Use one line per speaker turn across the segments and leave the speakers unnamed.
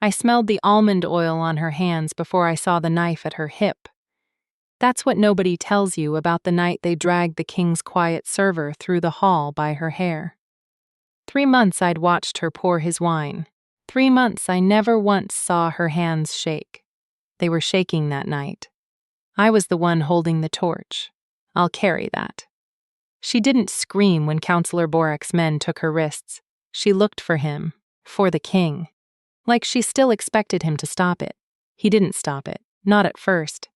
I smelled the almond oil on her hands before I saw the knife at her hip. That's what nobody tells you about the night they dragged the king's quiet server through the hall by her hair. 3 months I'd watched her pour his wine. 3 months I never once saw her hands shake. They were shaking that night. I was the one holding the torch. I'll carry that. She didn't scream when Counselor Borak's men took her wrists. She looked for him, for the king. Like she still expected him to stop it. He didn't stop it, not at first.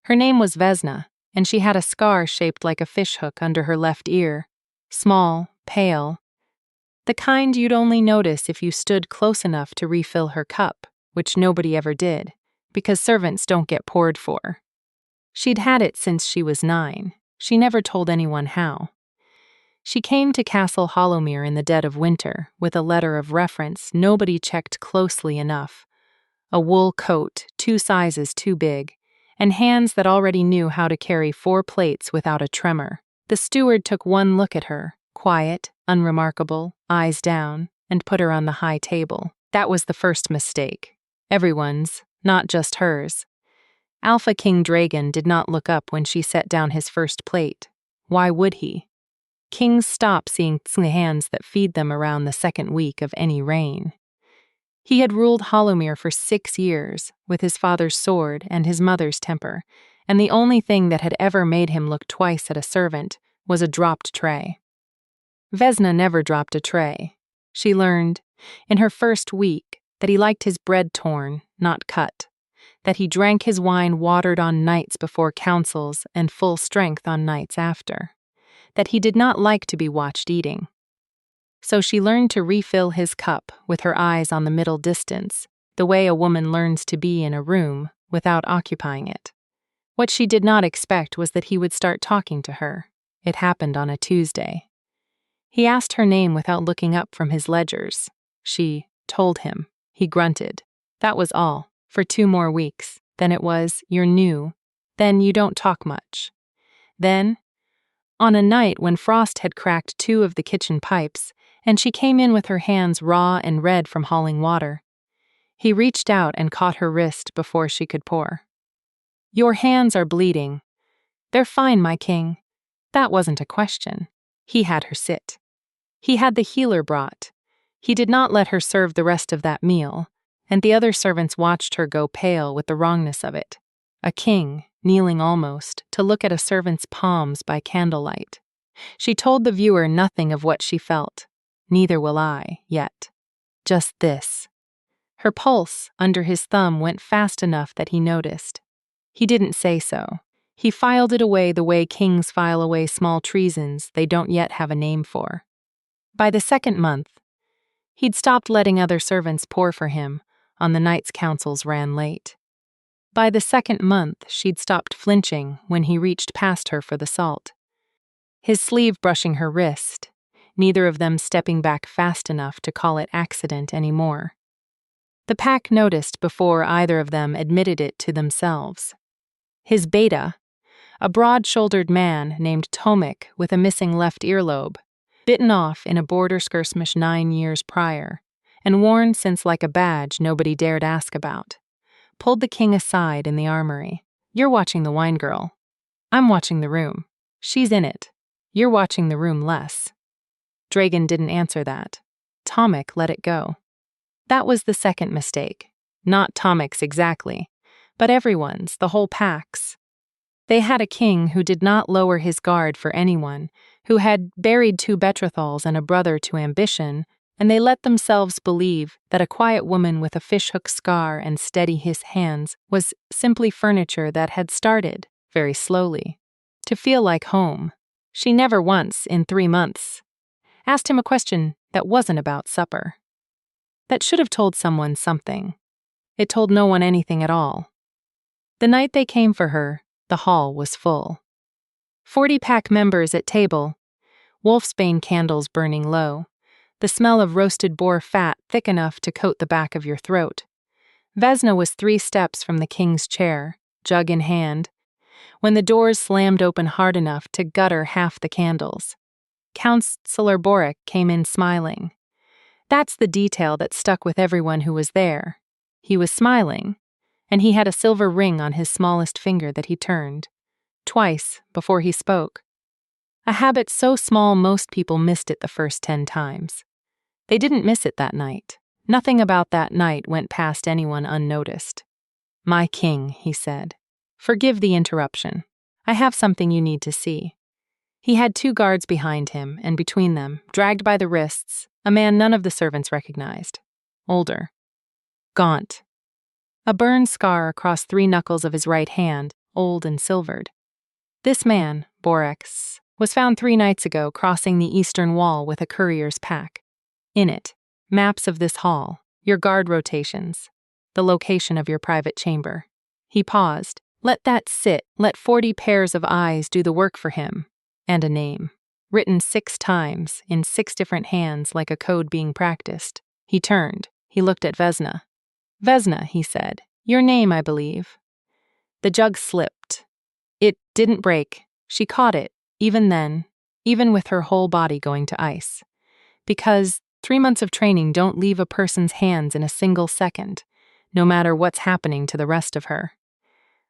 Her name was Vesna, and she had a scar shaped like a fishhook under her left ear. Small, pale. The kind you'd only notice if you stood close enough to refill her cup, which nobody ever did, because servants don't get poured for. She'd had it since she was 9. She never told anyone how. She came to Castle Hollowmere in the dead of winter with a letter of reference nobody checked closely enough. A wool coat 2 sizes too big, and hands that already knew how to carry 4 plates without a tremor. The steward took one look at her, quiet, unremarkable, eyes down, and put her on the high table. That was the first mistake. Everyone's, not just hers. Alpha King Dragon did not look up when she set down his first plate. Why would he? Kings stop seeing the hands that feed them around the 2nd week of any reign. He had ruled Hollowmere for 6 years, with his father's sword and his mother's temper, and the only thing that had ever made him look twice at a servant was a dropped tray. Vesna never dropped a tray. She learned, in her first week, that he liked his bread torn, not cut, that he drank his wine watered on nights before councils and full strength on nights after, that he did not like to be watched eating. So she learned to refill his cup with her eyes on the middle distance, the way a woman learns to be in a room without occupying it. What she did not expect was that he would start talking to her. It happened on a Tuesday. He asked her name without looking up from his ledgers. She told him. He grunted. That was all, for 2 more weeks. Then it was, you're new. Then you don't talk much. Then, on a night when frost had cracked 2 of the kitchen pipes, and she came in with her hands raw and red from hauling water, he reached out and caught her wrist before she could pour. Your hands are bleeding. They're fine, my king. That wasn't a question. He had her sit. He had the healer brought. He did not let her serve the rest of that meal, and the other servants watched her go pale with the wrongness of it. A king, kneeling almost, to look at a servant's palms by candlelight. She told the viewer nothing of what she felt. Neither will I, yet. Just this. Her pulse, under his thumb, went fast enough that he noticed. He didn't say so. He filed it away the way kings file away small treasons they don't yet have a name for. By the 2nd month, he'd stopped letting other servants pour for him on the nights councils ran late. By the 2nd month, she'd stopped flinching when he reached past her for the salt. His sleeve brushing her wrist, neither of them stepping back fast enough to call it accident anymore. The pack noticed before either of them admitted it to themselves. His beta, a broad-shouldered man named Tomik with a missing left earlobe, bitten off in a border skirmish 9 years prior, and worn since like a badge nobody dared ask about, pulled the king aside in the armory. You're watching the wine girl. I'm watching the room. She's in it. You're watching the room less. Dragon didn't answer that. Tomik let it go. That was the 2nd mistake. Not Tomik's exactly, but everyone's, the whole pack's. They had a king who did not lower his guard for anyone, who had buried 2 betrothals and a brother to ambition, and they let themselves believe that a quiet woman with a fishhook scar and steady his hands was simply furniture that had started, very slowly, to feel like home. She never once, in 3 months, asked him a question that wasn't about supper. That should have told someone something. It told no one anything at all. The night they came for her, the hall was full. 40 pack members at table, wolfsbane candles burning low, the smell of roasted boar fat thick enough to coat the back of your throat. Vesna was 3 steps from the king's chair, jug in hand, when the doors slammed open hard enough to gutter half the candles. Counselor Borak came in smiling. That's the detail that stuck with everyone who was there. He was smiling, and he had a silver ring on his smallest finger that he turned, twice, before he spoke. A habit so small most people missed it the first 10 times. They didn't miss it that night. Nothing about that night went past anyone unnoticed. "My king," he said. "Forgive the interruption. I have something you need to see." He had 2 guards behind him, and between them, dragged by the wrists, a man none of the servants recognized. Older. Gaunt. A burn scar across 3 knuckles of his right hand, old and silvered. This man, Borex, was found 3 nights ago crossing the eastern wall with a courier's pack. In it, maps of this hall, your guard rotations, the location of your private chamber. He paused. Let that sit, let 40 pairs of eyes do the work for him. And a name, written 6 times, in 6 different hands like a code being practiced. He turned. He looked at Vesna. "Vesna," he said, "your name, I believe." The jug slipped. It didn't break. She caught it, even then, even with her whole body going to ice. Because 3 months of training don't leave a person's hands in a single second, no matter what's happening to the rest of her.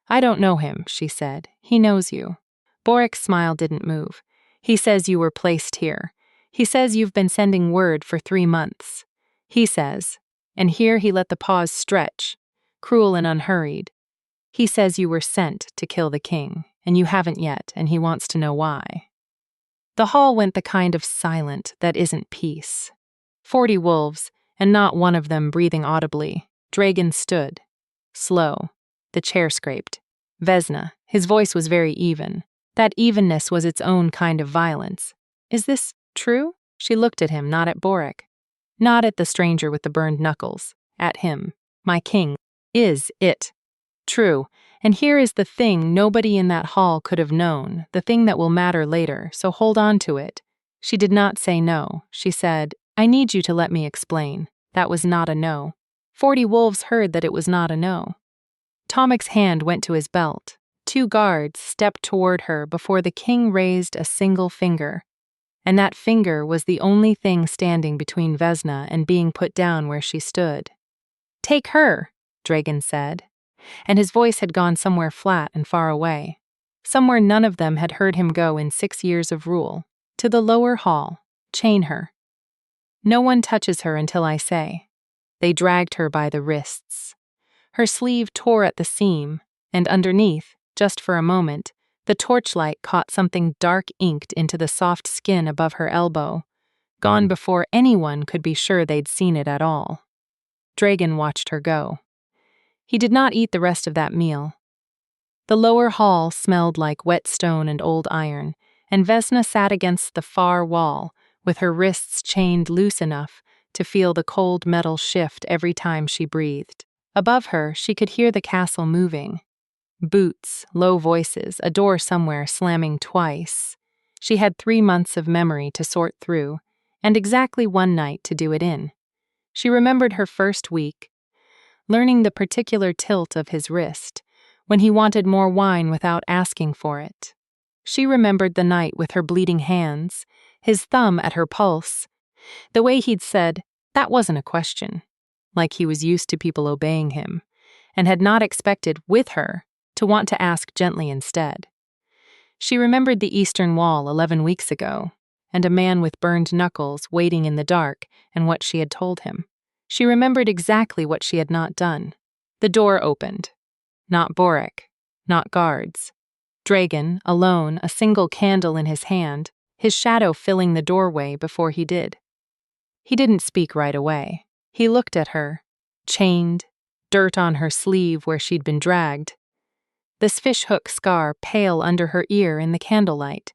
"I don't know him," she said. "He knows you." Borik's smile didn't move. "He says you were placed here. He says you've been sending word for 3 months. He says," and here he let the pause stretch, cruel and unhurried. "He says you were sent to kill the king, and you haven't yet, and he wants to know why." The hall went the kind of silent that isn't peace. 40 wolves, and not one of them breathing audibly. Dragon stood. Slow. The chair scraped. Vesna, his voice was very even. That evenness was its own kind of violence. "Is this true?" She looked at him, not at Borik. Not at the stranger with the burned knuckles. At him. "My king. Is it true? And here is the thing nobody in that hall could have known, the thing that will matter later, so hold on to it." She did not say no. She said, "I need you to let me explain." That was not a no. 40 wolves heard that it was not a no. Tomic's hand went to his belt. 2 guards stepped toward her before the king raised a single finger. And that finger was the only thing standing between Vesna and being put down where she stood. "Take her," Dragon said. And his voice had gone somewhere flat and far away. Somewhere none of them had heard him go in 6 years of rule. "To the lower hall. Chain her. No one touches her until I say." They dragged her by the wrists. Her sleeve tore at the seam, and underneath, just for a moment, the torchlight caught something dark inked into the soft skin above her elbow, gone before anyone could be sure they'd seen it at all. Dragon watched her go. He did not eat the rest of that meal. The lower hall smelled like wet stone and old iron, and Vesna sat against the far wall, with her wrists chained loose enough to feel the cold metal shift every time she breathed. Above her, she could hear the castle moving. Boots, low voices, a door somewhere slamming twice. She had 3 months of memory to sort through, and exactly 1 night to do it in. She remembered her first week, learning the particular tilt of his wrist, when he wanted more wine without asking for it. She remembered the night with her bleeding hands, his thumb at her pulse, the way he'd said, "That wasn't a question," like he was used to people obeying him, and had not expected, with her, to want to ask gently instead. She remembered the eastern wall 11 weeks ago, and a man with burned knuckles waiting in the dark and what she had told him. She remembered exactly what she had not done. The door opened. Not Borik, not guards. Dragon, alone, a single candle in his hand, his shadow filling the doorway before he did. He didn't speak right away. He looked at her, chained, dirt on her sleeve where she'd been dragged. This fishhook scar pale under her ear in the candlelight.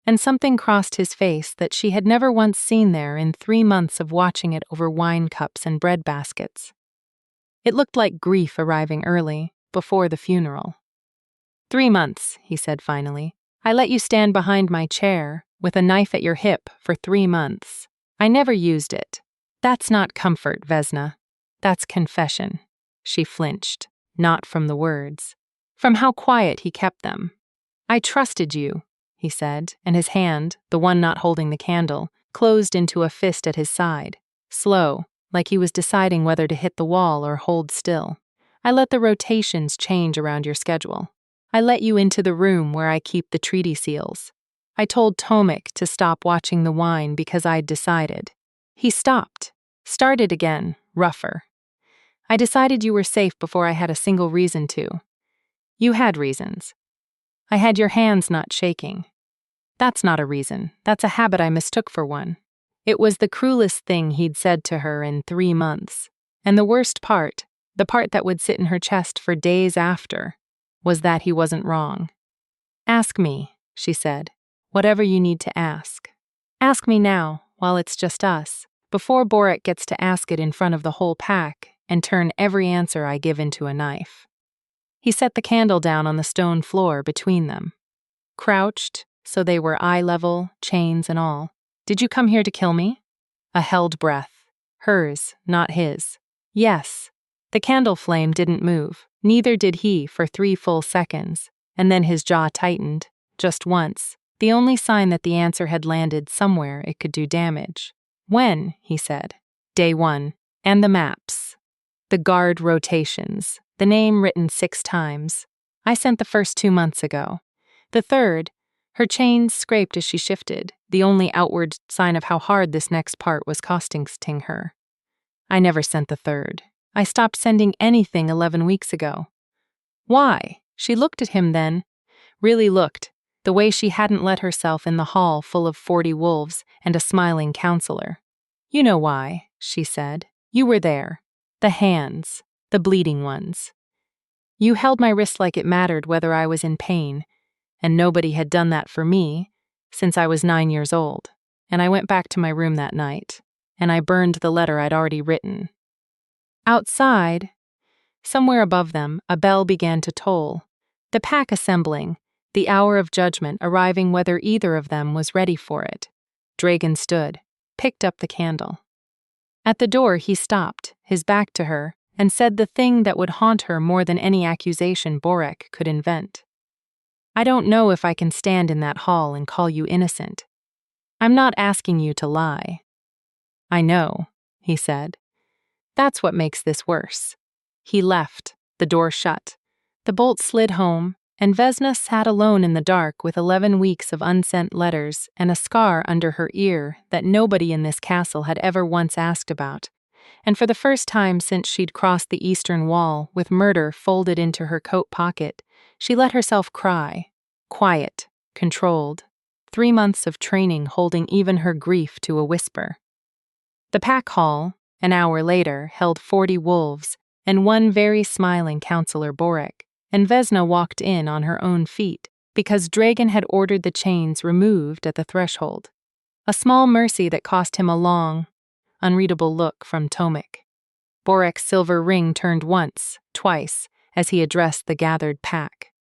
And something crossed his face that she had never once seen there in 3 months of watching it over wine cups and bread baskets. It looked like grief arriving early, before the funeral. 3 months, he said finally. I let you stand behind my chair, with a knife at your hip, for 3 months. I never used it. That's not comfort, Vesna. That's confession. She flinched, not from the words, from how quiet he kept them. I trusted you, he said, and his hand, the one not holding the candle, closed into a fist at his side. Slow, like he was deciding whether to hit the wall or hold still. I let the rotations change around your schedule. I let you into the room where I keep the treaty seals. I told Tomik to stop watching the wine because I'd decided. He stopped. Started again, rougher. I decided you were safe before I had a single reason to. You had reasons. I had your hands not shaking. That's not a reason. That's a habit I mistook for one. It was the cruelest thing he'd said to her in 3 months. And the worst part, the part that would sit in her chest for days after, was that he wasn't wrong. Ask me, she said, whatever you need to ask. Ask me now, while it's just us, before Boric gets to ask it in front of the whole pack and turn every answer I give into a knife. He set the candle down on the stone floor between them. Crouched, so they were eye level, chains and all. Did you come here to kill me? A held breath. Hers, not his. Yes. The candle flame didn't move. Neither did he for 3 full seconds, and then his jaw tightened, just once, the only sign that the answer had landed somewhere it could do damage. When, he said. Day 1. And the maps. The guard rotations. The name written 6 times. I sent the first 2 months ago. The third, her chains scraped as she shifted, the only outward sign of how hard this next part was costing her. I never sent the third. I stopped sending anything 11 weeks ago. Why? She looked at him then. Really looked, the way she hadn't let herself in the hall full of 40 wolves and a smiling counselor. You know why, she said. You were there. The hands. The bleeding ones. You held my wrist like it mattered whether I was in pain, and nobody had done that for me since I was 9 years old, and I went back to my room that night, and I burned the letter I'd already written. Outside, somewhere above them, a bell began to toll, the pack assembling, the hour of judgment arriving whether either of them was ready for it. Dragan stood, picked up the candle. At the door he stopped, his back to her, and said the thing that would haunt her more than any accusation Boric could invent. I don't know if I can stand in that hall and call you innocent. I'm not asking you to lie. I know, he said. That's what makes this worse. He left, the door shut. The bolt slid home, and Vesna sat alone in the dark with 11 weeks of unsent letters and a scar under her ear that nobody in this castle had ever once asked about. And for the first time since she'd crossed the eastern wall with murder folded into her coat pocket, she let herself cry, quiet, controlled, 3 months of training holding even her grief to a whisper. The pack hall, an hour later, held 40 wolves and one very smiling Counselor Boric, and Vesna walked in on her own feet because Dragan had ordered the chains removed at the threshold, a small mercy that cost him a long, unreadable look from Tomik. Boric's silver ring turned once, twice, as he addressed the gathered pack.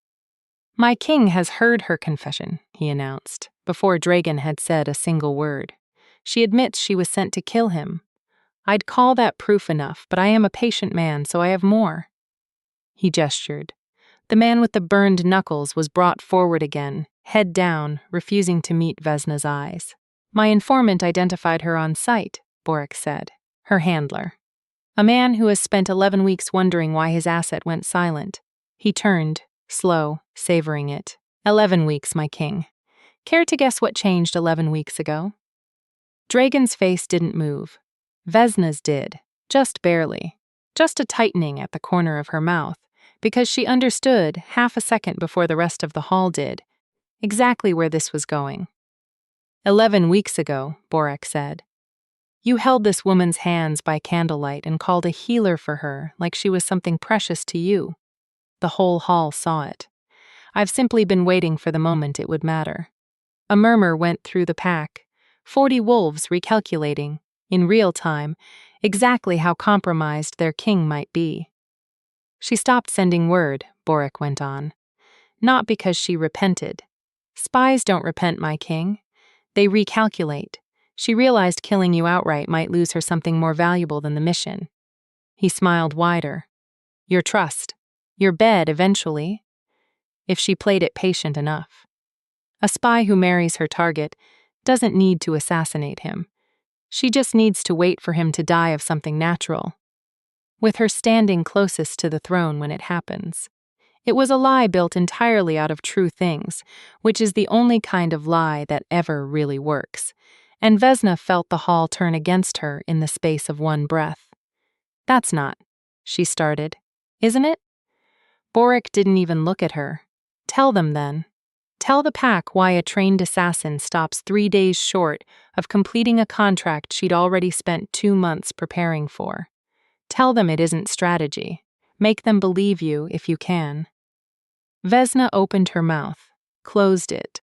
My king has heard her confession, he announced, before Dragan had said a single word. She admits she was sent to kill him. I'd call that proof enough, but I am a patient man, so I have more. He gestured. The man with the burned knuckles was brought forward again, head down, refusing to meet Vesna's eyes. My informant identified her on sight, Boric said. Her handler. A man who has spent 11 weeks wondering why his asset went silent. He turned, slow, savoring it. 11 weeks, my king. Care to guess what changed 11 weeks ago? Dragan's face didn't move. Vesna's did, just barely. Just a tightening at the corner of her mouth, because she understood, half a second before the rest of the hall did, exactly where this was going. 11 weeks ago, Boric said. You held this woman's hands by candlelight and called a healer for her like she was something precious to you. The whole hall saw it. I've simply been waiting for the moment it would matter. A murmur went through the pack, 40 wolves recalculating, in real time, exactly how compromised their king might be. She stopped sending word, Boric went on. Not because she repented. Spies don't repent, my king. They recalculate. She realized killing you outright might lose her something more valuable than the mission. He smiled wider. Your trust. Your bed, eventually. If she played it patient enough. A spy who marries her target doesn't need to assassinate him. She just needs to wait for him to die of something natural, with her standing closest to the throne when it happens. It was a lie built entirely out of true things, which is the only kind of lie that ever really works. And Vesna felt the hall turn against her in the space of one breath. "That's not," she started. "Isn't it?" Boric didn't even look at her. "Tell them then. Tell the pack why a trained assassin stops 3 days short of completing a contract she'd already spent 2 months preparing for. Tell them it isn't strategy. Make them believe you if you can." Vesna opened her mouth, closed it.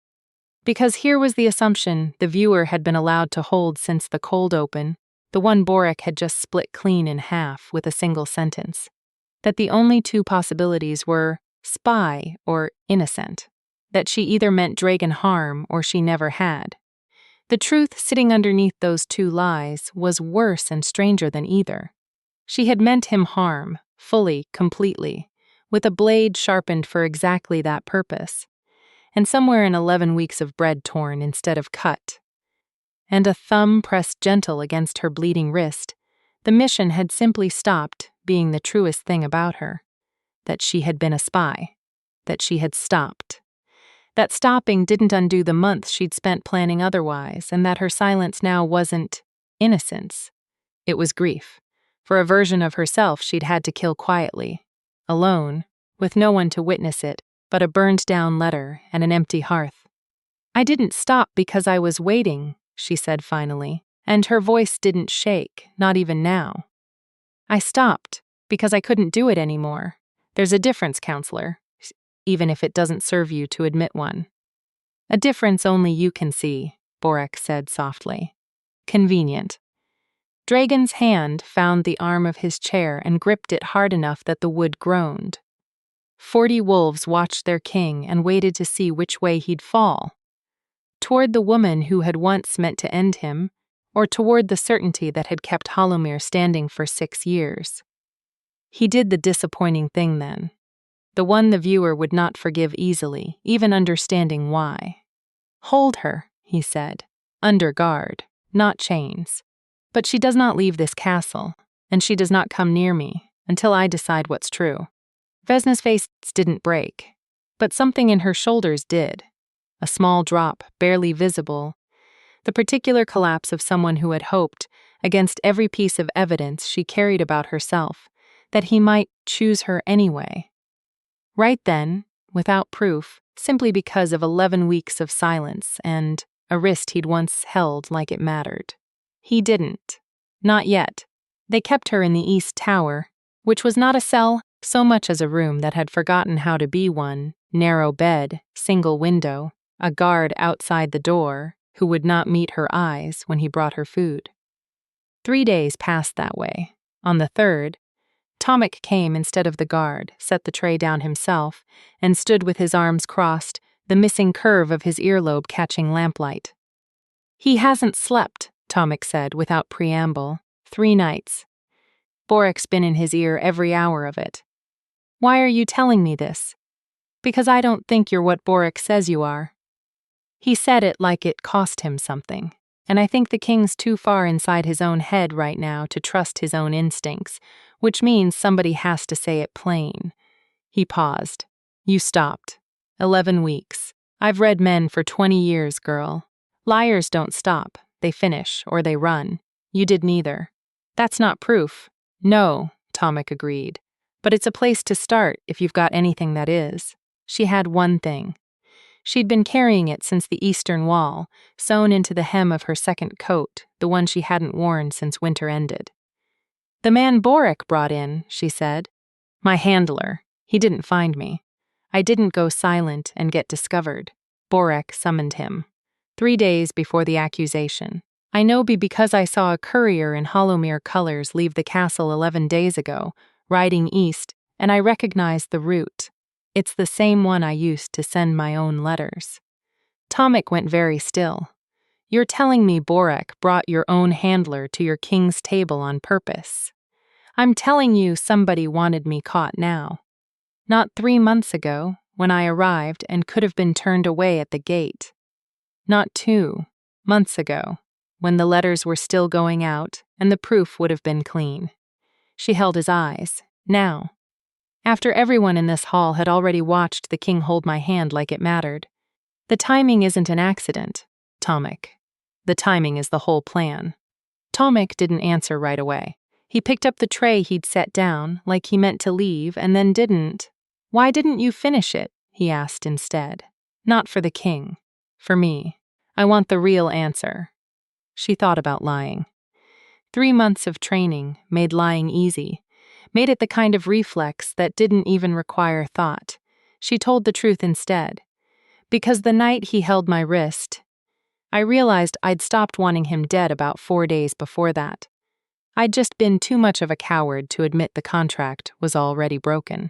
Because here was the assumption the viewer had been allowed to hold since the cold open, the one Boric had just split clean in half with a single sentence. That the only two possibilities were spy or innocent. That she either meant Dragon harm or she never had. The truth sitting underneath those two lies was worse and stranger than either. She had meant him harm, fully, completely, with a blade sharpened for exactly that purpose, and somewhere in 11 weeks of bread torn instead of cut, and a thumb pressed gentle against her bleeding wrist. The mission had simply stopped being the truest thing about her. That she had been a spy. That she had stopped. That stopping didn't undo the months she'd spent planning otherwise, and that her silence now wasn't innocence. It was grief, for a version of herself she'd had to kill quietly, alone, with no one to witness it but a burned-down letter and an empty hearth. "I didn't stop because I was waiting," she said finally, and her voice didn't shake, not even now. "I stopped because I couldn't do it anymore. There's a difference, counselor, even if it doesn't serve you to admit one." "A difference only you can see," Boric said softly. "Convenient." Dragon's hand found the arm of his chair and gripped it hard enough that the wood groaned. 40 wolves watched their king and waited to see which way he'd fall. Toward the woman who had once meant to end him, or toward the certainty that had kept Hollowmere standing for 6 years. He did the disappointing thing then. The one the viewer would not forgive easily, even understanding why. "Hold her," he said, "under guard, not chains. But she does not leave this castle, and she does not come near me, until I decide what's true." Vesna's face didn't break, but something in her shoulders did. A small drop, barely visible. The particular collapse of someone who had hoped, against every piece of evidence she carried about herself, that he might choose her anyway. Right then, without proof, simply because of 11 weeks of silence and a wrist he'd once held like it mattered. He didn't. Not yet. They kept her in the East Tower, which was not a cell so much as a room that had forgotten how to be one, narrow bed, single window, a guard outside the door who would not meet her eyes when he brought her food. 3 days passed that way. On the third, Tomek came instead of the guard, set the tray down himself, and stood with his arms crossed, the missing curve of his earlobe catching lamplight. "He hasn't slept," Tomek said without preamble. 3 nights. Boric's been in his ear every hour of it. "Why are you telling me this?" "Because I don't think you're what Boric says you are." He said it like it cost him something, and I think the king's too far inside his own head right now to trust his own instincts, which means somebody has to say it plain. He paused. "You stopped. 11 weeks. I've read men for 20 years, girl. Liars don't stop. They finish, or they run. You did neither." "That's not proof." "No," Tomek agreed. "But it's a place to start if you've got anything that is." She had one thing. She'd been carrying it since the Eastern Wall, sewn into the hem of her second coat, the one she hadn't worn since winter ended. "The man Boric brought in," she said. "My handler. He didn't find me. I didn't go silent and get discovered. Boric summoned him. 3 days before the accusation. I know because I saw a courier in Hollowmere colors leave the castle 11 days ago, riding east, and I recognized the route. It's the same one I used to send my own letters." Tomek went very still. "You're telling me Boric brought your own handler to your king's table on purpose?" "I'm telling you somebody wanted me caught now. Not 3 months ago, when I arrived and could have been turned away at the gate. Not 2 months ago, when the letters were still going out and the proof would have been clean. She held his eyes, now. After everyone in this hall had already watched the king hold my hand like it mattered. The timing isn't an accident, Tomek. The timing is the whole plan. Tomek didn't answer right away. He picked up the tray he'd set down, like he meant to leave, and then didn't. Why didn't you finish it? He asked instead. Not for the king. For me. I want the real answer. She thought about lying. 3 months of training made lying easy, made it the kind of reflex that didn't even require thought. She told the truth instead. Because the night he held my wrist, I realized I'd stopped wanting him dead about 4 days before that. I'd just been too much of a coward to admit the contract was already broken.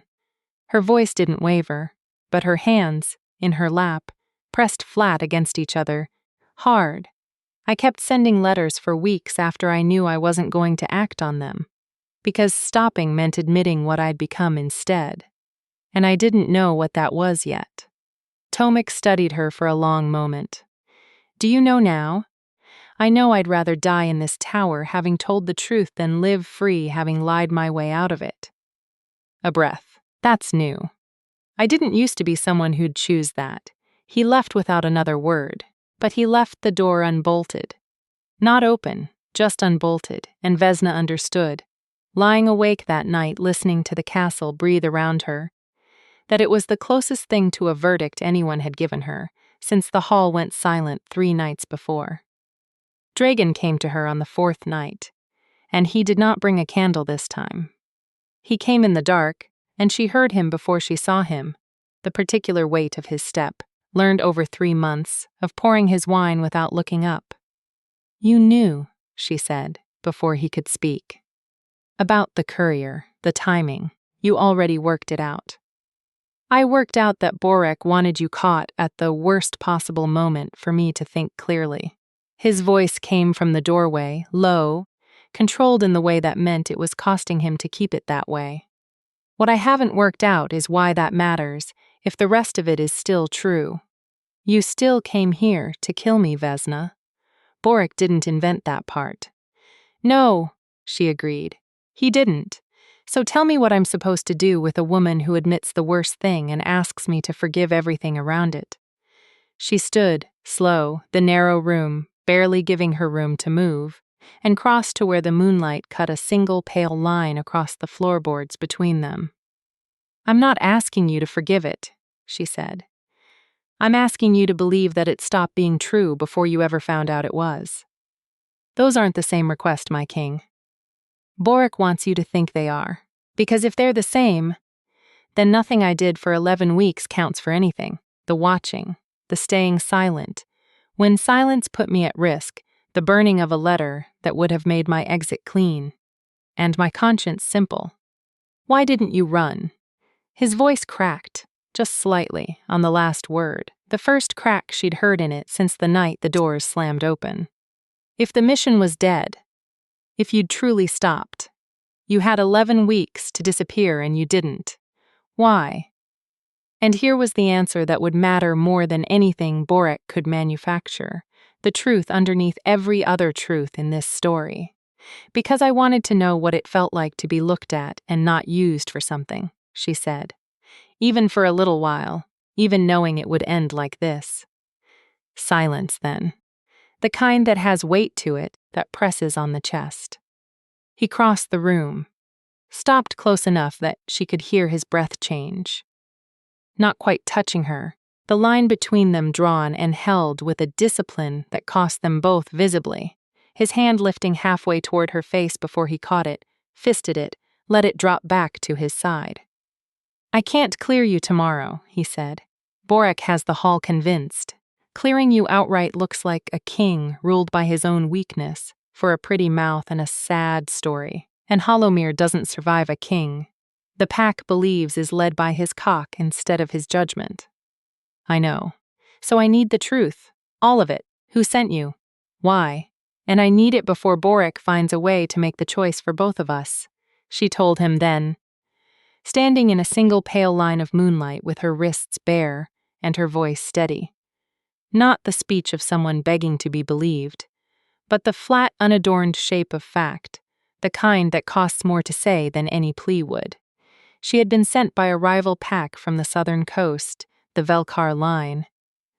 Her voice didn't waver, but her hands, in her lap, pressed flat against each other, hard. I kept sending letters for weeks after I knew I wasn't going to act on them, because stopping meant admitting what I'd become instead. And I didn't know what that was yet. Tomek studied her for a long moment. Do you know now? I know I'd rather die in this tower having told the truth than live free having lied my way out of it. A breath. That's new. I didn't used to be someone who'd choose that. He left without another word, but he left the door unbolted. Not open, just unbolted, and Vesna understood, lying awake that night listening to the castle breathe around her, that it was the closest thing to a verdict anyone had given her, since the hall went silent 3 nights before. Dragan came to her on the 4th night, and he did not bring a candle this time. He came in the dark, and she heard him before she saw him, the particular weight of his step, learned over 3 months, of pouring his wine without looking up. You knew, she said, before he could speak. About the courier, the timing, you already worked it out. I worked out that Borek wanted you caught at the worst possible moment for me to think clearly. His voice came from the doorway, low, controlled in the way that meant it was costing him to keep it that way. What I haven't worked out is why that matters, if the rest of it is still true. You still came here to kill me, Vesna. Borek didn't invent that part. No, she agreed. He didn't. So tell me what I'm supposed to do with a woman who admits the worst thing and asks me to forgive everything around it. She stood, slow, the narrow room, barely giving her room to move, and crossed to where the moonlight cut a single pale line across the floorboards between them. I'm not asking you to forgive it, she said. I'm asking you to believe that it stopped being true before you ever found out it was. Those aren't the same request, my king. Borek wants you to think they are, because if they're the same, then nothing I did for 11 weeks counts for anything. The watching, the staying silent. When silence put me at risk, the burning of a letter that would have made my exit clean, and my conscience simple. Why didn't you run? His voice cracked, just slightly, on the last word, the first crack she'd heard in it since the night the doors slammed open. If the mission was dead, if you'd truly stopped, you had 11 weeks to disappear and you didn't. Why? And here was the answer that would matter more than anything Borek could manufacture, the truth underneath every other truth in this story. Because I wanted to know what it felt like to be looked at and not used for something, she said. Even for a little while, even knowing it would end like this. Silence, then. The kind that has weight to it, that presses on the chest. He crossed the room, stopped close enough that she could hear his breath change. Not quite touching her, the line between them drawn and held with a discipline that cost them both visibly, his hand lifting halfway toward her face before he caught it, fisted it, let it drop back to his side. I can't clear you tomorrow, he said. Borek has the hall convinced. Clearing you outright looks like a king ruled by his own weakness, for a pretty mouth and a sad story. And Hollowmere doesn't survive a king. The pack believes is led by his cock instead of his judgment. I know. So I need the truth. All of it. Who sent you? Why? And I need it before Borek finds a way to make the choice for both of us, she told him then. Standing in a single pale line of moonlight with her wrists bare and her voice steady. Not the speech of someone begging to be believed, but the flat, unadorned shape of fact, the kind that costs more to say than any plea would. She had been sent by a rival pack from the southern coast, the Velkar line,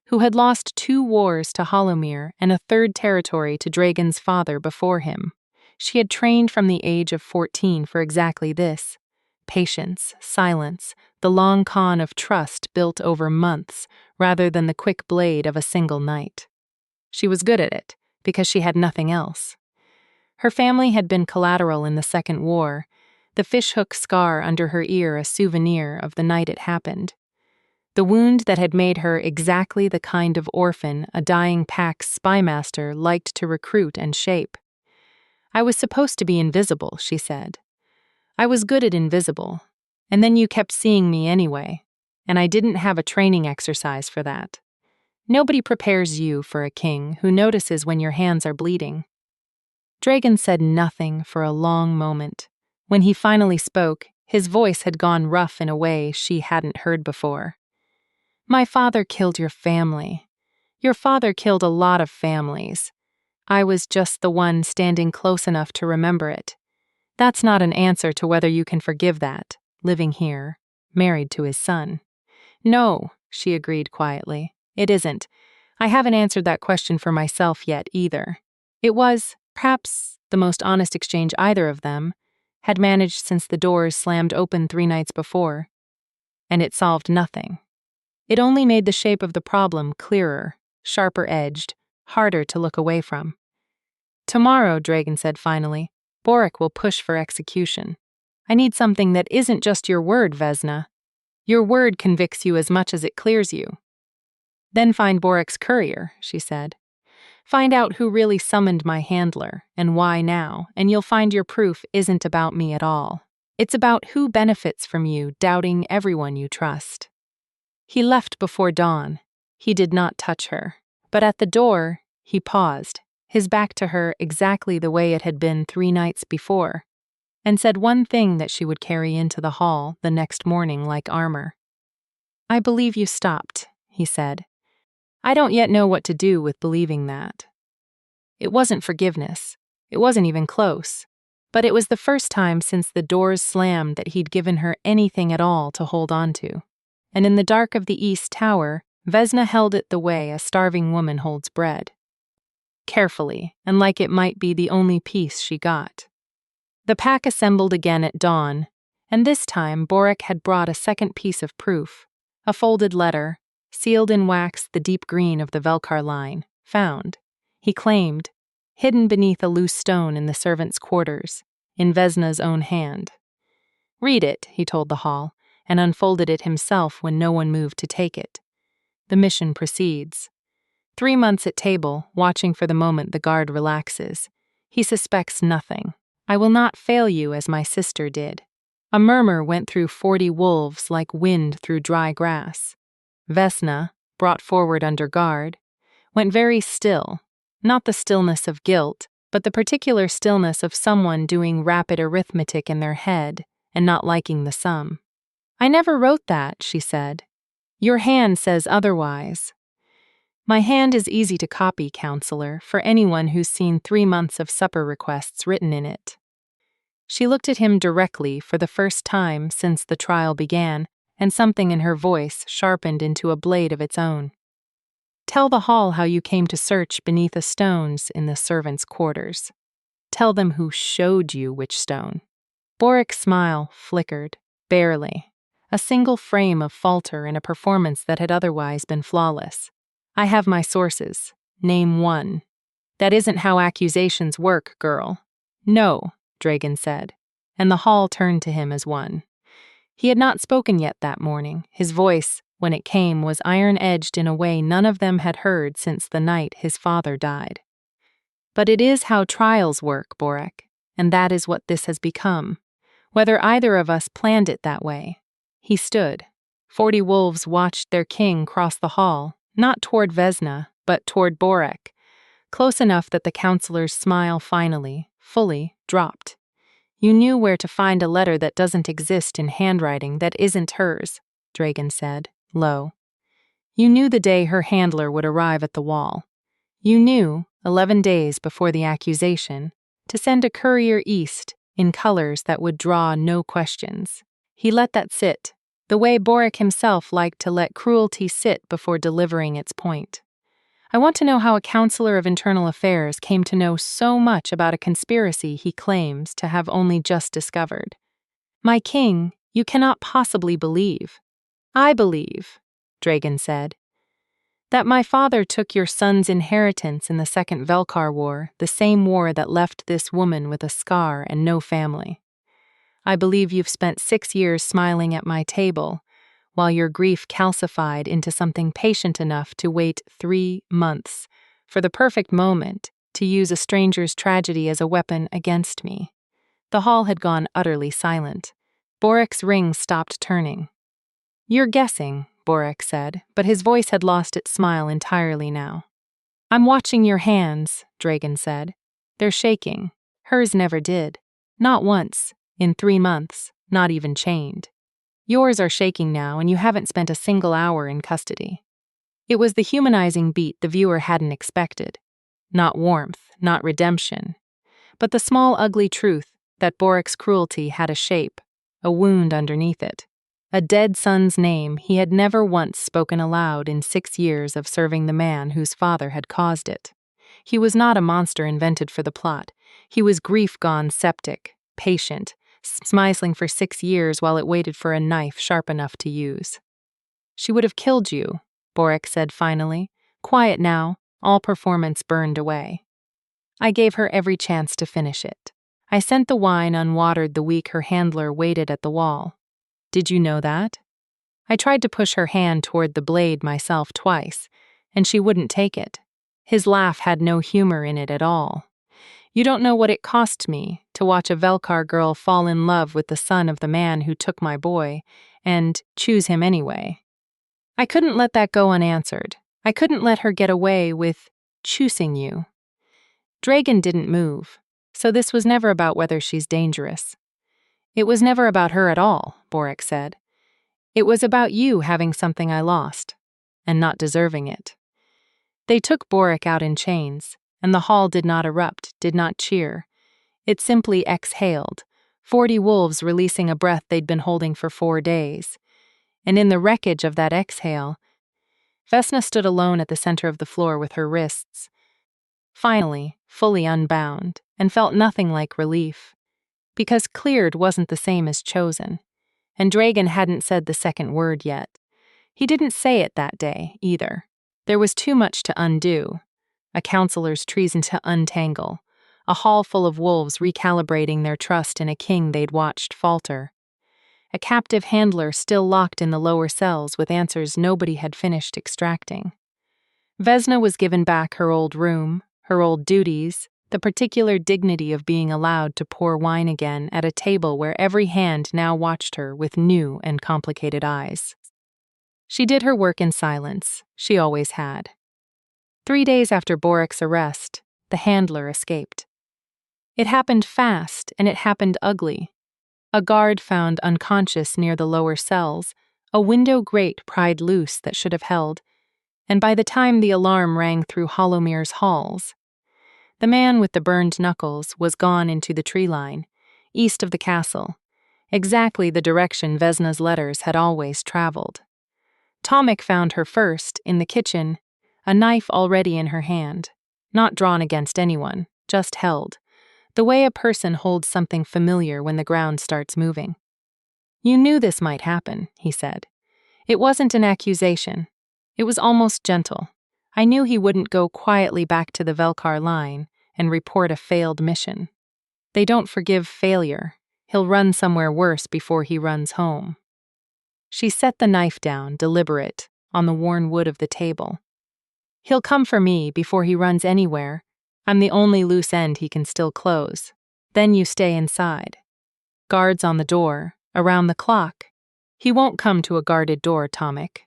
who had lost 2 wars to Hollowmere and a 3rd territory to Dragon's father before him. She had trained from the age of 14 for exactly this: patience, silence, the long con of trust built over months rather than the quick blade of a single night. She was good at it, because she had nothing else. Her family had been collateral in the Second War, the fishhook scar under her ear a souvenir of the night it happened. The wound that had made her exactly the kind of orphan a dying pack's spymaster liked to recruit and shape. "I was supposed to be invisible," she said. "I was good at invisible, and then you kept seeing me anyway, and I didn't have a training exercise for that. Nobody prepares you for a king who notices when your hands are bleeding." Dragon said nothing for a long moment. When he finally spoke, his voice had gone rough in a way she hadn't heard before. "My father killed your family. Your father killed a lot of families. I was just the one standing close enough to remember it. That's not an answer to whether you can forgive that, living here, married to his son." "No," she agreed quietly. "It isn't. I haven't answered that question for myself yet either." It was, perhaps, the most honest exchange either of them had managed since the doors slammed open 3 nights before. And it solved nothing. It only made the shape of the problem clearer, sharper edged, harder to look away from. "Tomorrow," Dragon said finally, "Boric will push for execution. I need something that isn't just your word, Vesna. Your word convicts you as much as it clears you." "Then find Boric's courier," she said. "Find out who really summoned my handler, and why now, and you'll find your proof isn't about me at all. It's about who benefits from you doubting everyone you trust." He left before dawn. He did not touch her. But at the door, he paused, his back to her exactly the way it had been 3 nights before, and said one thing that she would carry into the hall the next morning like armor. "I believe you stopped," he said. "I don't yet know what to do with believing that." It wasn't forgiveness. It wasn't even close. But it was the first time since the doors slammed that he'd given her anything at all to hold on to. And in the dark of the East Tower, Vesna held it the way a starving woman holds bread. Carefully, and like it might be the only piece she got. The pack assembled again at dawn, and this time Boric had brought a second piece of proof, a folded letter, sealed in wax the deep green of the Velkar line, found, he claimed, hidden beneath a loose stone in the servants' quarters, in Vesna's own hand. "Read it," he told the hall, and unfolded it himself when no one moved to take it. The mission proceeds. 3 months at table, watching for the moment the guard relaxes. He suspects nothing. "I will not fail you as my sister did." A murmur went through 40 wolves like wind through dry grass. Vesna, brought forward under guard, went very still, not the stillness of guilt, but the particular stillness of someone doing rapid arithmetic in their head and not liking the sum. "I never wrote that," she said. "Your hand says otherwise." "My hand is easy to copy, counselor, for anyone who's seen 3 months of supper requests written in it." She looked at him directly for the first time since the trial began, and something in her voice sharpened into a blade of its own. "Tell the hall how you came to search beneath the stones in the servants' quarters. Tell them who showed you which stone." Boric's smile flickered, barely. A single frame of falter in a performance that had otherwise been flawless. "I have my sources. Name one." "That isn't how accusations work, girl." "No," Dragon said, and the hall turned to him as one. He had not spoken yet that morning. His voice, when it came, was iron-edged in a way none of them had heard since the night his father died. "But it is how trials work, Boric, and that is what this has become, whether either of us planned it that way." He stood. 40 wolves watched their king cross the hall, not toward Vesna, but toward Boric, close enough that the counselor's smile finally, fully, dropped. "You knew where to find a letter that doesn't exist in handwriting that isn't hers," Dragon said, low. "You knew the day her handler would arrive at the wall. You knew, 11 days before the accusation, to send a courier east in colors that would draw no questions. He let that sit, the way Boric himself liked to let cruelty sit before delivering its point. I want to know how a counselor of internal affairs came to know so much about a conspiracy he claims to have only just discovered. My king, you cannot possibly believe. I believe, Dragan said, that my father took your son's inheritance in the Second Velkar War, the same war that left this woman with a scar and no family. I believe you've spent 6 years smiling at my table, while your grief calcified into something patient enough to wait 3 months for the perfect moment to use a stranger's tragedy as a weapon against me. The hall had gone utterly silent. Boric's ring stopped turning. You're guessing, Boric said, but his voice had lost its smile entirely now. I'm watching your hands, Dragan said. They're shaking. Hers never did. Not once, in 3 months, not even chained. Yours are shaking now, and you haven't spent a single hour in custody. It was the humanizing beat the viewer hadn't expected. Not warmth, not redemption, but the small ugly truth that Boric's cruelty had a shape, a wound underneath it. A dead son's name he had never once spoken aloud in 6 years of serving the man whose father had caused it. He was not a monster invented for the plot. He was grief-gone septic, patient, smiling for 6 years while it waited for a knife sharp enough to use. She would have killed you, Boric said finally. Quiet now, all performance burned away. I gave her every chance to finish it. I sent the wine unwatered the week her handler waited at the wall. Did you know that? I tried to push her hand toward the blade myself twice, and she wouldn't take it. His laugh had no humor in it at all. You don't know what it cost me to watch a Velkar girl fall in love with the son of the man who took my boy, and choose him anyway. I couldn't let that go unanswered. I couldn't let her get away with choosing you. Dragan didn't move, so this was never about whether she's dangerous. It was never about her at all, Boric said. It was about you having something I lost, and not deserving it. They took Boric out in chains, and the hall did not erupt, did not cheer. It simply exhaled, 40 wolves releasing a breath they'd been holding for 4 days. And in the wreckage of that exhale, Vesna stood alone at the center of the floor with her wrists, finally, fully unbound, and felt nothing like relief. Because cleared wasn't the same as chosen, and Dragan hadn't said the second word yet. He didn't say it that day, either. There was too much to undo. A counselor's treason to untangle. A hall full of wolves recalibrating their trust in a king they'd watched falter. A captive handler still locked in the lower cells with answers nobody had finished extracting. Vesna was given back her old room, her old duties, the particular dignity of being allowed to pour wine again at a table where every hand now watched her with new and complicated eyes. She did her work in silence, she always had. 3 days after Boric's arrest, the handler escaped. It happened fast, and it happened ugly. A guard found unconscious near the lower cells, a window grate pried loose that should have held, and by the time the alarm rang through Hollomir's halls, the man with the burned knuckles was gone into the tree line, east of the castle, exactly the direction Vesna's letters had always traveled. Tomek found her first, in the kitchen, a knife already in her hand, not drawn against anyone, just held, the way a person holds something familiar when the ground starts moving. You knew this might happen, he said. It wasn't an accusation. It was almost gentle. I knew he wouldn't go quietly back to the Velkar line and report a failed mission. They don't forgive failure. He'll run somewhere worse before he runs home. She set the knife down, deliberate, on the worn wood of the table. He'll come for me before he runs anywhere. I'm the only loose end he can still close. Then you stay inside. Guards on the door, around the clock. He won't come to a guarded door, Tomek.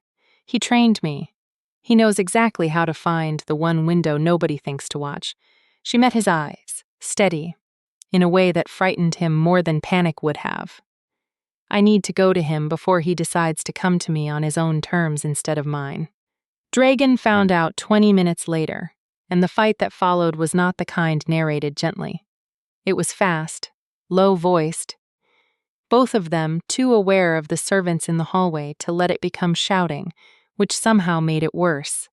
He trained me. He knows exactly how to find the one window nobody thinks to watch. She met his eyes, steady, in a way that frightened him more than panic would have. I need to go to him before he decides to come to me on his own terms instead of mine. Dragan found out 20 minutes later, and the fight that followed was not the kind narrated gently. It was fast, low-voiced, both of them too aware of the servants in the hallway to let it become shouting, which somehow made it worse.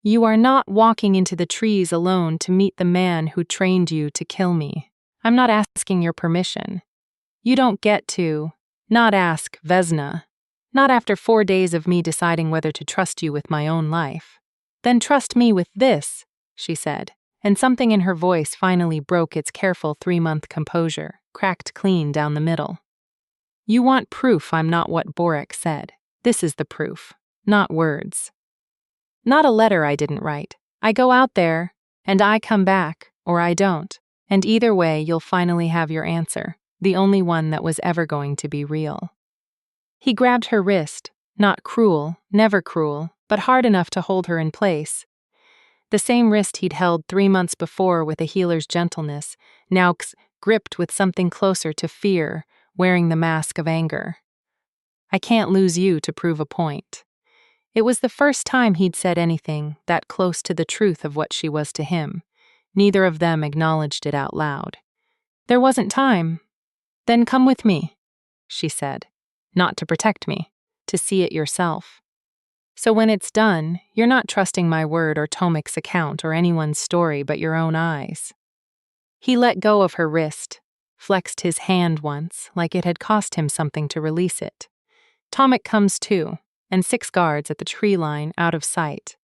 You are not walking into the trees alone to meet the man who trained you to kill me. I'm not asking your permission. You don't get to, not ask Vesna. Not after 4 days of me deciding whether to trust you with my own life. Then trust me with this, she said, and something in her voice finally broke its careful 3-month composure, cracked clean down the middle. You want proof I'm not what Borek said. This is the proof, not words. Not a letter I didn't write. I go out there, and I come back, or I don't, and either way you'll finally have your answer, the only one that was ever going to be real. He grabbed her wrist, not cruel, never cruel, but hard enough to hold her in place. The same wrist he'd held 3 months before with a healer's gentleness, now gripped with something closer to fear, wearing the mask of anger. I can't lose you to prove a point. It was the first time he'd said anything that close to the truth of what she was to him. Neither of them acknowledged it out loud. There wasn't time. Then come with me, she said. Not to protect me, to see it yourself. So when it's done, you're not trusting my word or Tomic's account or anyone's story but your own eyes. He let go of her wrist, flexed his hand once, like it had cost him something to release it. Tomic comes too, and 6 guards at the tree line out of sight.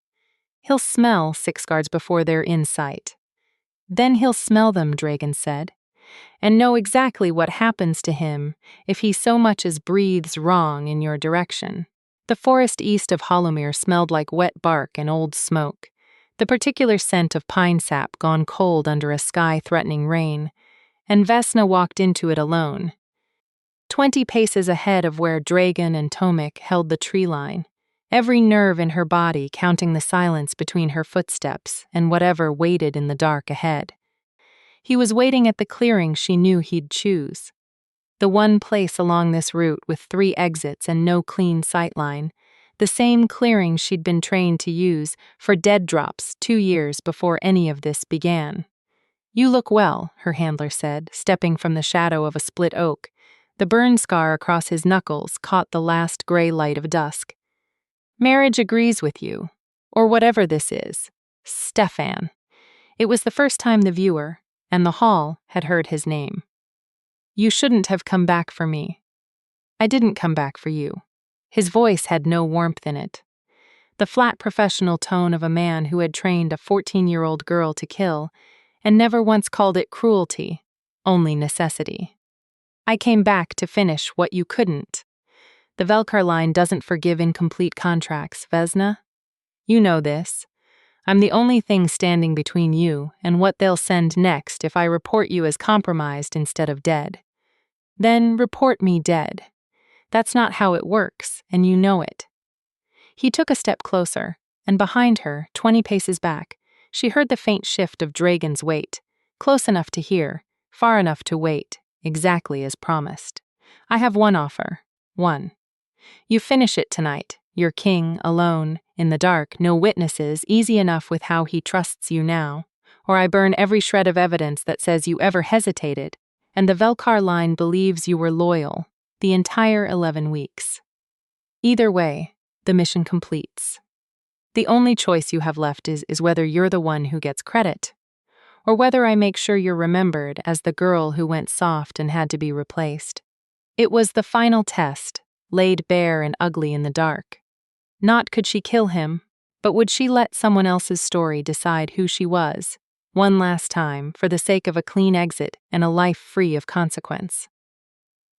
He'll smell 6 guards before they're in sight. Then he'll smell them, Dragon said, and know exactly what happens to him if he so much as breathes wrong in your direction. The forest east of Hollowmere smelled like wet bark and old smoke, the particular scent of pine sap gone cold under a sky-threatening rain, and Vesna walked into it alone. 20 paces ahead of where Dragon and Tomic held the tree line, every nerve in her body counting the silence between her footsteps and whatever waited in the dark ahead. He was waiting at the clearing she knew he'd choose. The one place along this route with 3 exits and no clean sightline, the same clearing she'd been trained to use for dead drops 2 years before any of this began. You look well, her handler said, stepping from the shadow of a split oak. The burn scar across his knuckles caught the last gray light of dusk. Marriage agrees with you, or whatever this is, Stefan. It was the first time the viewer, and the hall, had heard his name. You shouldn't have come back for me. I didn't come back for you. His voice had no warmth in it. The flat professional tone of a man who had trained a 14-year-old girl to kill, and never once called it cruelty, only necessity. I came back to finish what you couldn't. The Velkar line doesn't forgive incomplete contracts, Vesna. You know this. I'm the only thing standing between you and what they'll send next if I report you as compromised instead of dead. Then report me dead. That's not how it works, and you know it. He took a step closer, and behind her, 20 paces back, she heard the faint shift of Dragon's weight, close enough to hear, far enough to wait, exactly as promised. I have one offer. One. You finish it tonight, your king, alone, in the dark, no witnesses, easy enough with how he trusts you now, or I burn every shred of evidence that says you ever hesitated, and the Velkar line believes you were loyal, the entire 11 weeks. Either way, the mission completes. The only choice you have left is whether you're the one who gets credit, or whether I make sure you're remembered as the girl who went soft and had to be replaced. It was the final test, laid bare and ugly in the dark. Not could she kill him, but would she let someone else's story decide who she was, one last time, for the sake of a clean exit and a life free of consequence.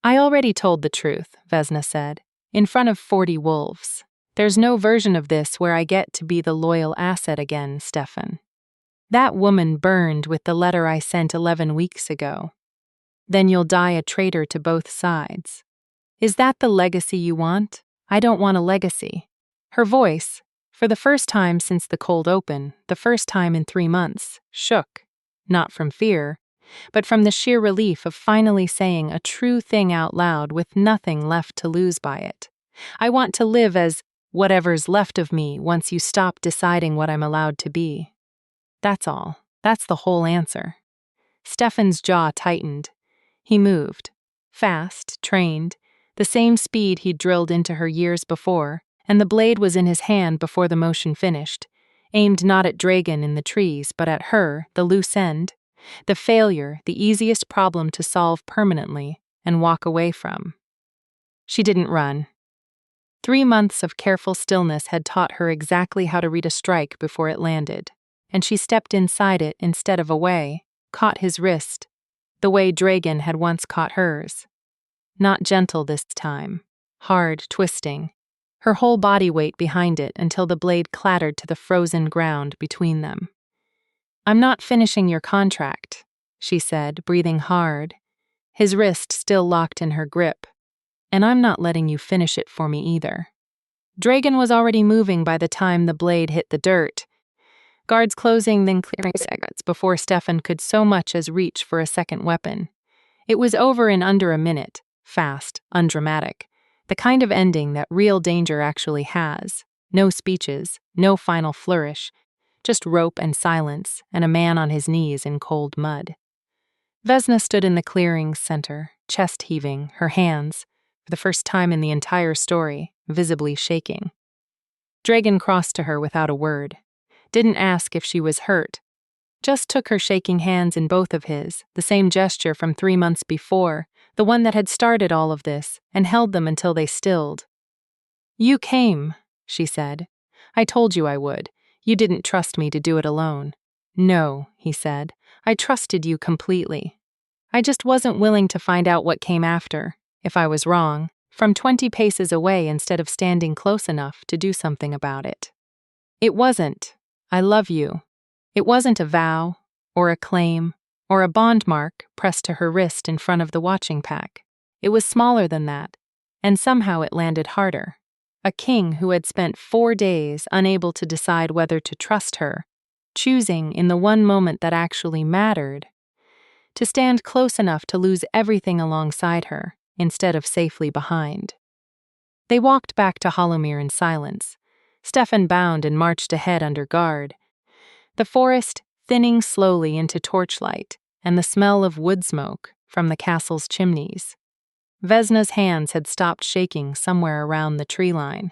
I already told the truth, Vesna said, in front of 40 wolves. There's no version of this where I get to be the loyal asset again, Stefan. That woman burned with the letter I sent 11 weeks ago. Then you'll die a traitor to both sides. Is that the legacy you want? I don't want a legacy. Her voice, for the first time since the cold open, the first time in 3 months, shook, not from fear, but from the sheer relief of finally saying a true thing out loud with nothing left to lose by it. I want to live as whatever's left of me once you stop deciding what I'm allowed to be. That's all. That's the whole answer. Stefan's jaw tightened. He moved. Fast, trained, the same speed he'd drilled into her years before, and the blade was in his hand before the motion finished, aimed not at Dragan in the trees, but at her, the loose end, the failure, the easiest problem to solve permanently and walk away from. She didn't run. 3 months of careful stillness had taught her exactly how to read a strike before it landed, and she stepped inside it instead of away, caught his wrist, the way Dragan had once caught hers. Not gentle this time, hard, twisting, her whole body weight behind it until the blade clattered to the frozen ground between them. "I'm not finishing your contract," she said, breathing hard, his wrist still locked in her grip. "And I'm not letting you finish it for me either." Dragan was already moving by the time the blade hit the dirt, guards closing then clearing seconds before Stefan could so much as reach for a second weapon. It was over in under a minute, fast, undramatic, the kind of ending that real danger actually has. No speeches, no final flourish, just rope and silence, and a man on his knees in cold mud. Vesna stood in the clearing's center, chest heaving, her hands, for the first time in the entire story, visibly shaking. Dragan crossed to her without a word, didn't ask if she was hurt, just took her shaking hands in both of his, the same gesture from 3 months before, the one that had started all of this, and held them until they stilled. "You came," she said. "I told you I would. You didn't trust me to do it alone." "No," he said. "I trusted you completely. I just wasn't willing to find out what came after, if I was wrong, from 20 paces away instead of standing close enough to do something about it. It wasn't, 'I love you.' It wasn't a vow, or a claim, or a bond mark pressed to her wrist in front of the watching pack. It was smaller than that, and somehow it landed harder. A king who had spent 4 days unable to decide whether to trust her, choosing in the one moment that actually mattered, to stand close enough to lose everything alongside her, instead of safely behind. They walked back to Holomir in silence. Stefan bound and marched ahead under guard. The forest thinning slowly into torchlight and the smell of wood smoke from the castle's chimneys. Vesna's hands had stopped shaking somewhere around the tree line.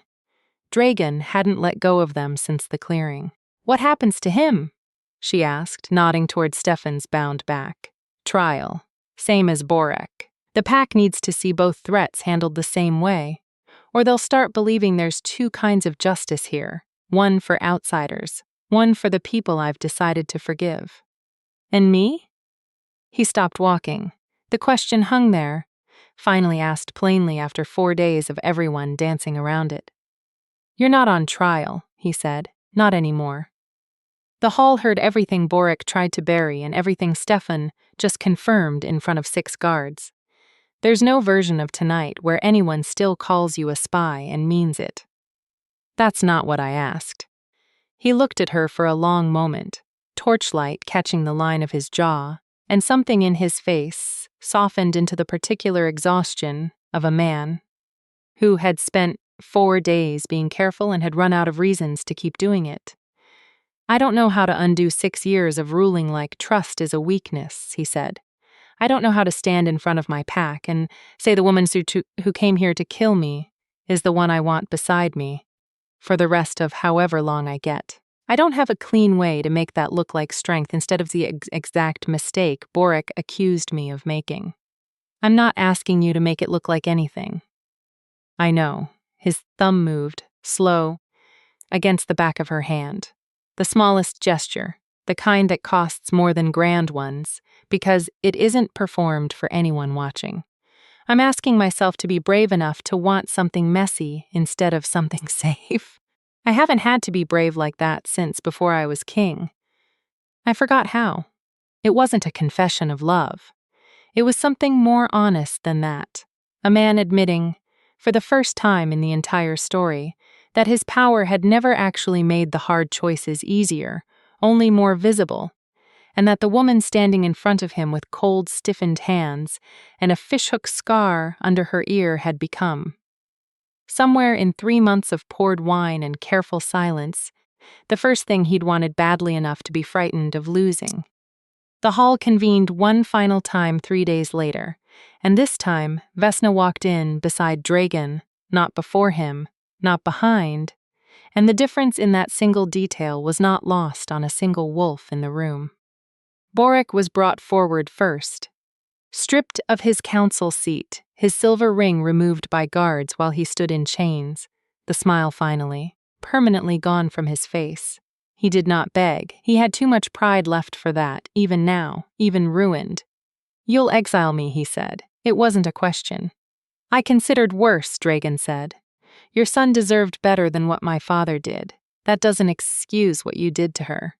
Dragan hadn't let go of them since the clearing. "What happens to him?" she asked, nodding toward Stefan's bound back. "Trial. Same as Borek. The pack needs to see both threats handled the same way, or they'll start believing there's 2 kinds of justice here, one for outsiders, one for the people I've decided to forgive." "And me?" He stopped walking. The question hung there, finally asked plainly after 4 days of everyone dancing around it. "You're not on trial," he said. "Not anymore." The hall heard everything Borek tried to bury and everything Stefan just confirmed in front of 6 guards. There's no version of tonight where anyone still calls you a spy and means it. "That's not what I asked." He looked at her for a long moment, torchlight catching the line of his jaw, and something in his face softened into the particular exhaustion of a man who had spent 4 days being careful and had run out of reasons to keep doing it. "I don't know how to undo 6 years of ruling like trust is a weakness," he said. "I don't know how to stand in front of my pack and say the woman who came here to kill me is the one I want beside me for the rest of however long I get. I don't have a clean way to make that look like strength instead of the exact mistake Borek accused me of making. I'm not asking you to make it look like anything." "I know." His thumb moved, slow, against the back of her hand. The smallest gesture, the kind that costs more than grand ones, because it isn't performed for anyone watching. "I'm asking myself to be brave enough to want something messy instead of something safe. I haven't had to be brave like that since before I was king. I forgot how. It wasn't a confession of love. It was something more honest than that. A man admitting, for the first time in the entire story, that his power had never actually made the hard choices easier, only more visible, and that the woman standing in front of him with cold, stiffened hands and a fishhook scar under her ear had become. Somewhere in 3 months of poured wine and careful silence, the first thing he'd wanted badly enough to be frightened of losing. The hall convened one final time 3 days later, and this time Vesna walked in beside Dragan, not before him, not behind, and the difference in that single detail was not lost on a single wolf in the room. Boric was brought forward first. Stripped of his council seat, his silver ring removed by guards while he stood in chains, the smile finally, permanently gone from his face. He did not beg. He had too much pride left for that, even now, even ruined. "You'll exile me," he said. It wasn't a question. "I considered worse," Dragan said. "Your son deserved better than what my father did. That doesn't excuse what you did to her."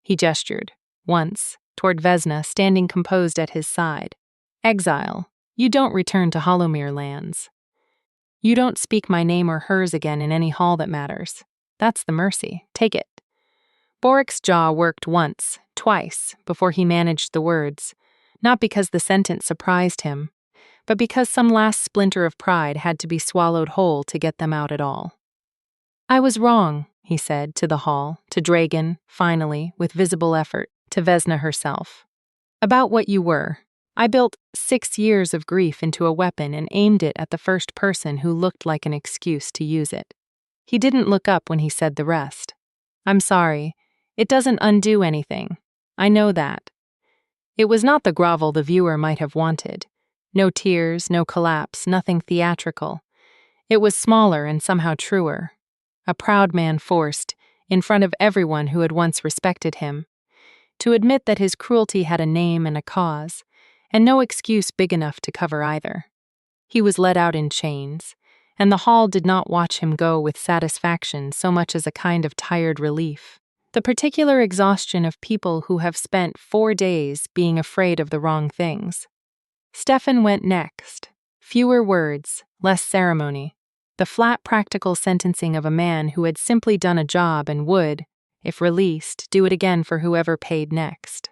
He gestured, once, toward Vesna standing composed at his side. "Exile. You don't return to Hollowmere lands. You don't speak my name or hers again in any hall that matters. That's the mercy. Take it." Boric's jaw worked once, twice, before he managed the words, not because the sentence surprised him, but because some last splinter of pride had to be swallowed whole to get them out at all. "I was wrong," he said to the hall, to Dragan, finally, with visible effort, to Vesna herself. "About what you were. I built 6 years of grief into a weapon and aimed it at the first person who looked like an excuse to use it." He didn't look up when he said the rest. "I'm sorry. It doesn't undo anything. I know that." It was not the grovel the viewer might have wanted. No tears, no collapse, nothing theatrical. It was smaller and somehow truer. A proud man forced, in front of everyone who had once respected him, to admit that his cruelty had a name and a cause, and no excuse big enough to cover either. He was let out in chains, and the hall did not watch him go with satisfaction so much as a kind of tired relief. The particular exhaustion of people who have spent 4 days being afraid of the wrong things. Stefan went next. Fewer words, less ceremony. The flat practical sentencing of a man who had simply done a job and would, if released, do it again for whoever paid next.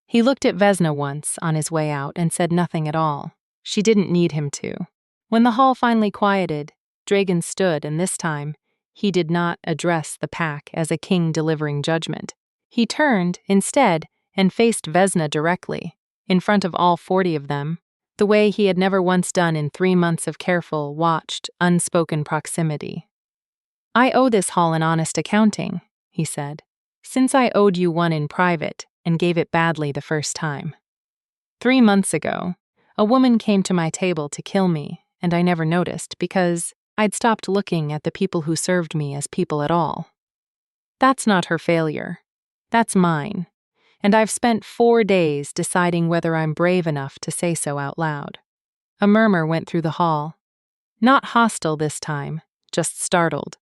He looked at Vesna once on his way out and said nothing at all. She didn't need him to. When the hall finally quieted, Dragan stood, and this time, he did not address the pack as a king delivering judgment. He turned, instead, and faced Vesna directly, in front of all 40 of them, the way he had never once done in 3 months of careful, watched, unspoken proximity. "I owe this hall an honest accounting," he said, "since I owed you one in private and gave it badly the first time. 3 months ago, a woman came to my table to kill me, and I never noticed because I'd stopped looking at the people who served me as people at all. That's not her failure. That's mine. And I've spent 4 days deciding whether I'm brave enough to say so out loud." A murmur went through the hall. Not hostile this time, just startled.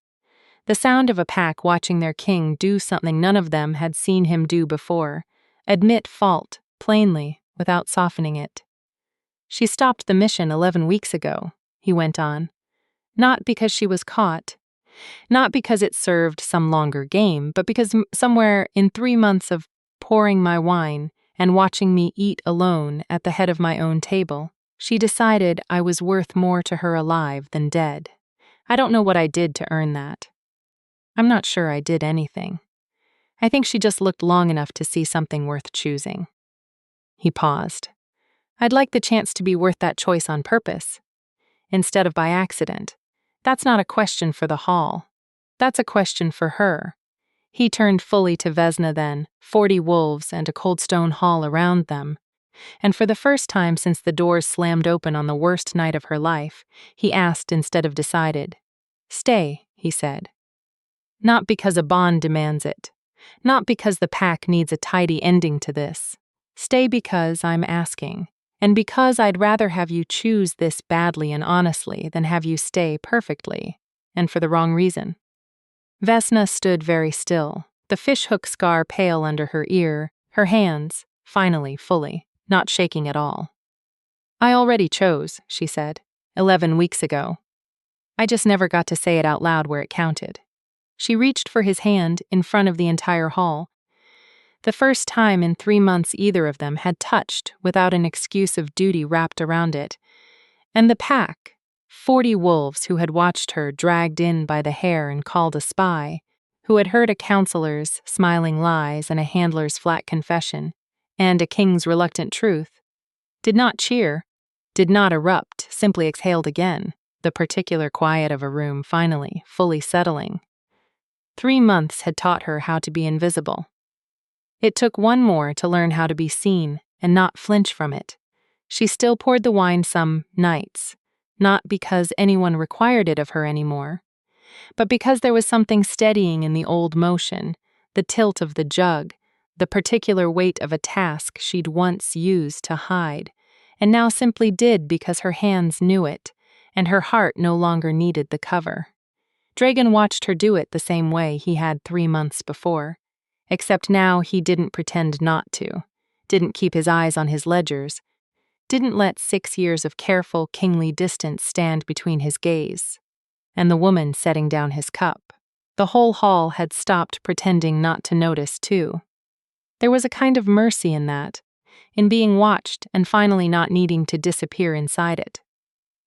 The sound of a pack watching their king do something none of them had seen him do before, admit fault, plainly, without softening it. "She stopped the mission 11 weeks ago," he went on. "Not because she was caught. Not because it served some longer game, but because somewhere in 3 months of pouring my wine and watching me eat alone at the head of my own table, she decided I was worth more to her alive than dead. I don't know what I did to earn that. I'm not sure I did anything. I think she just looked long enough to see something worth choosing." He paused. "I'd like the chance to be worth that choice on purpose, instead of by accident. That's not a question for the hall. That's a question for her." He turned fully to Vesna then, 40 wolves and a cold stone hall around them. And for the first time since the doors slammed open on the worst night of her life, he asked instead of decided. "Stay," he said. "Not because a bond demands it. Not because the pack needs a tidy ending to this. Stay because I'm asking. And because I'd rather have you choose this badly and honestly than have you stay perfectly, and for the wrong reason." Vesna stood very still, the fishhook scar pale under her ear, her hands, finally, fully, not shaking at all. "I already chose," she said, 11 weeks ago. I just never got to say it out loud where it counted." She reached for his hand in front of the entire hall. The first time in 3 months either of them had touched without an excuse of duty wrapped around it. And the pack, 40 wolves who had watched her dragged in by the hair and called a spy, who had heard a counselor's smiling lies and a handler's flat confession, and a king's reluctant truth, did not cheer, did not erupt, simply exhaled again, the particular quiet of a room finally, fully settling. 3 months had taught her how to be invisible. It took one more to learn how to be seen and not flinch from it. She still poured the wine some nights, not because anyone required it of her anymore, but because there was something steadying in the old motion, the tilt of the jug, the particular weight of a task she'd once used to hide, and now simply did because her hands knew it, and her heart no longer needed the cover. Dragan watched her do it the same way he had 3 months before, except now he didn't pretend not to, didn't keep his eyes on his ledgers, didn't let 6 years of careful, kingly distance stand between his gaze and the woman setting down his cup. The whole hall had stopped pretending not to notice, too. There was a kind of mercy in that, in being watched and finally not needing to disappear inside it.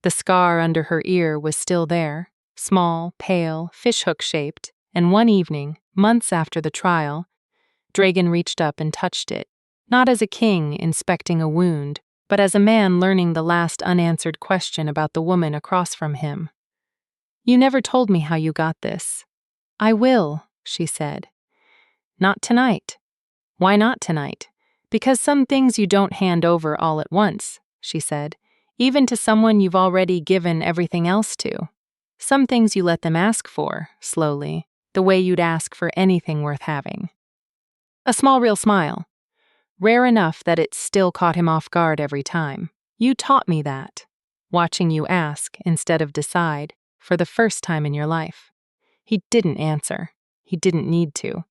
The scar under her ear was still there, small, pale, fishhook-shaped, and one evening, months after the trial, Dragan reached up and touched it, not as a king inspecting a wound, but as a man learning the last unanswered question about the woman across from him. "You never told me how you got this." "I will," she said. "Not tonight." "Why not tonight?" "Because some things you don't hand over all at once," she said, "even to someone you've already given everything else to. Some things you let them ask for, slowly, the way you'd ask for anything worth having." A small real smile, rare enough that it still caught him off guard every time. "You taught me that, watching you ask instead of decide, for the first time in your life." He didn't answer. He didn't need to.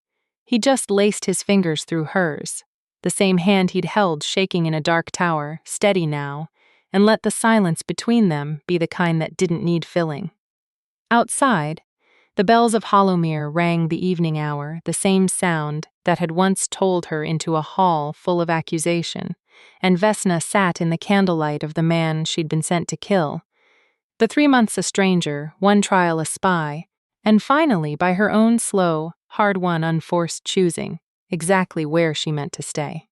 He just laced his fingers through hers, the same hand he'd held shaking in a dark tower, steady now, and let the silence between them be the kind that didn't need filling. Outside, the bells of Hollowmere rang the evening hour, the same sound that had once tolled her into a hall full of accusation, and Vesna sat in the candlelight of the man she'd been sent to kill. The 3 months a stranger, one trial a spy, and finally, by her own slow, hard-won, unforced choosing, exactly where she meant to stay.